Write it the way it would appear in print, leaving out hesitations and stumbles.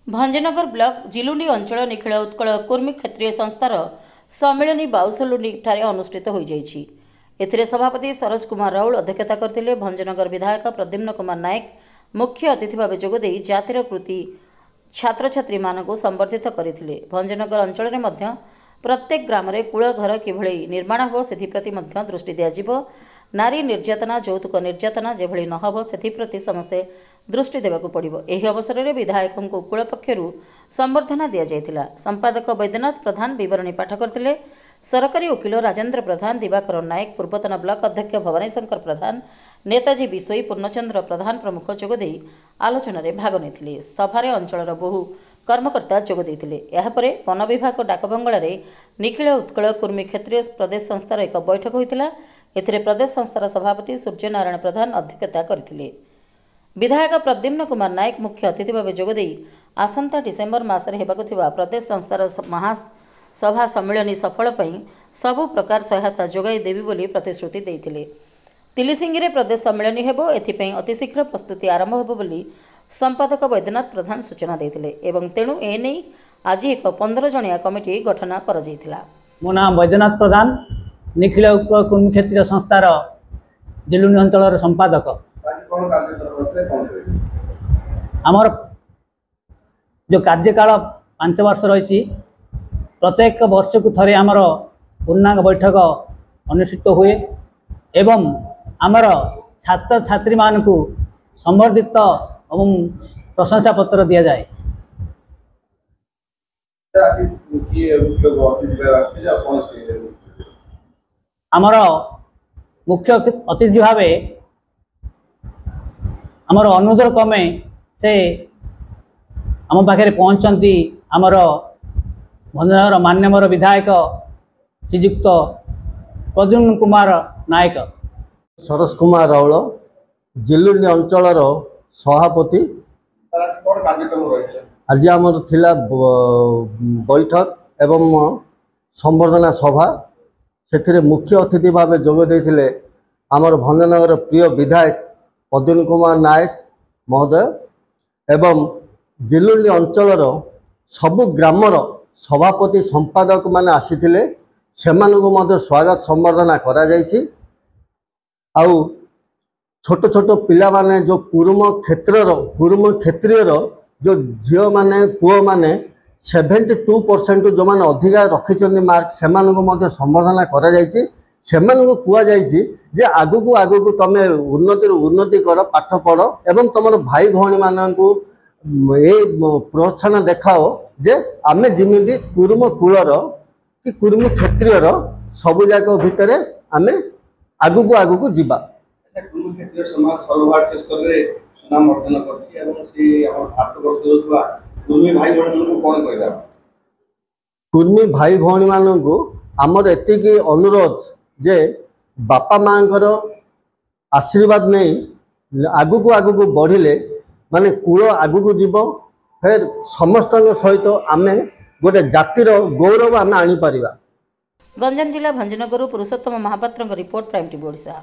Bhanjanagar block जिलुंडी अंचल निखिल उत्कल कुर्मी क्षेत्रीय संस्थार सम्मिलनी बाउसलुंडी अनुष्ठित हो जाइछि। एथिरे सभापति सरोज कुमार राउल अध्यक्षता करथिले। भंजनगर विधायक प्रद्युम्न कुमार नायक मुख्य अतिथि भाव जोगदेई जातिर कृति छात्र छात्री मानक संबर्धित करथिले। भंजनगर अंचल में मध्य प्रत्येक ग्राम रे कूल घर किभଳି निर्माण हो सेथिप्रति मध्य दृष्टि दियाजिवो। नारी निर्यातना यौतुक निर्यातना जेभଳି न हो सेथिप्रति समस्ते दृष्टि देवाकू पड़िबो। एही अवसर में विधायक को कूल पक्षरु संबर्धना दिया जायतिला। संपादक वैद्यनाथ प्रधान विवरणी पाठ करथिले। सरकारी वकील राजेन्द्र प्रधान, दिवाकर नायक, पूर्वतन ब्लॉक अध्यक्ष भवानी शंकर प्रधान, नेताजी विशोई, पूर्णचंद्र प्रधान प्रमुख जोगदेई आलोचन में भाग नेथिले। सभारे अंचलर बहु कर्मकर्ता जोग देइथिले। एहा परे वन विभाग डाकबंगला रे निखिल उत्कल कुर्मी क्षेत्रीय प्रदेश संस्थार एक बैठक होइतिला। एथिरे प्रदेश संस्थार सभापति सूर्यनारायण प्रधान अध्यक्षता करथिले। विधायक प्रद्युम्न कुमार नायक मुख्य अतिथि भाव जोगदेई आसंता डिसेम्बर मासरे हेबाकु थिबा प्रदेश संस्थार महासभा सम्मिलनी सफल पई सबु प्रकार सहायता जोगाई देबी बोली प्रतिश्रुति देइथिले। तिलिसिंगी प्रदेश सम्मिलनी हेबो, एथिपई अतिशीघ्र प्रस्तुति आरंभ हेबो बोली संपादक वैद्यनाथ प्रधान सूचना देइथिले एवं तेणु एने आज एक 15 जणिया कमिटी गठन कर जाइथिला। मो नाम वैद्यनाथ प्रधान, निखिल उत्कल कुर्मी क्षेत्रीय संस्थार जिलुंडी अंचल संपादक। आमर जो कार्यकाल 5 वर्ष रही, प्रत्येक वर्ष को थरे आमर पूर्णांग बैठक अनुष्ठित हुए एवं आमर छात्र छात्री मान को संबर्धित एवं प्रशंसा पत्र दि जाए। आमर मुख्य अतिथि भाव आमर अनुरोध क्रमे से आम पाखे पहुँचती आमर भंजनगर मान्यवर विधायक श्रीजुक्त प्रद्युम्न कुमार नायक, सरोज कुमार राउल जिलुंडी अंचल सभापति। आज आमर थिला बैठक एवं संबर्धना सभा, से मुख्य अतिथि भाव जोग देइथिले आमर भंजनगर प्रिय विधायक प्रद्युम्न कुमार नायक महोदय एवं जिलुंडी अंचल सबु ग्रामर सभापति संपादक माने आसीथिले। सेमानकु मध्य स्वागत संबर्धना करा जायछि। आउ छोट छोट पिला माने जो कुरुम क्षेत्रीय जो झियो माने पुओ माने 72% जो माने अधिका रखिचंदी मार्क सेमानकु मध्य संबर्धना करा जायछि। सेमानकु कुआ जायछि जे आगु को तमे उन्नति कर, पाठ पढ़ एवं तुम भाई भौणी मानकु ए प्रोत्साहन देखाओ जे आमे जिमिति कुरुम कूलर कि कुरुम क्षेत्रीय सबु जाक भितर आमे आगु को जीवा। कुरुम क्षेत्रीय समाज सर्वभारतीय स्तर रे सुनाम अर्जन करछि एवं से हमर 8 वर्ष होतबा कुरुमी भाई भौणी को कोन कहबा? कुरुमी भाई भौणी मानकु हमर एतिकी अनुरोध जे बापा मांकर आशीर्वाद नहीं आगु को बढ़िले माने कूल आगु को जीव, फिर समस्त सहित आमे गोटे जातिर गौरव आमे आनी परिबा। गंजाम जिला Bhanjanagar Purushottam Mahapatra report, prime TV Odisha.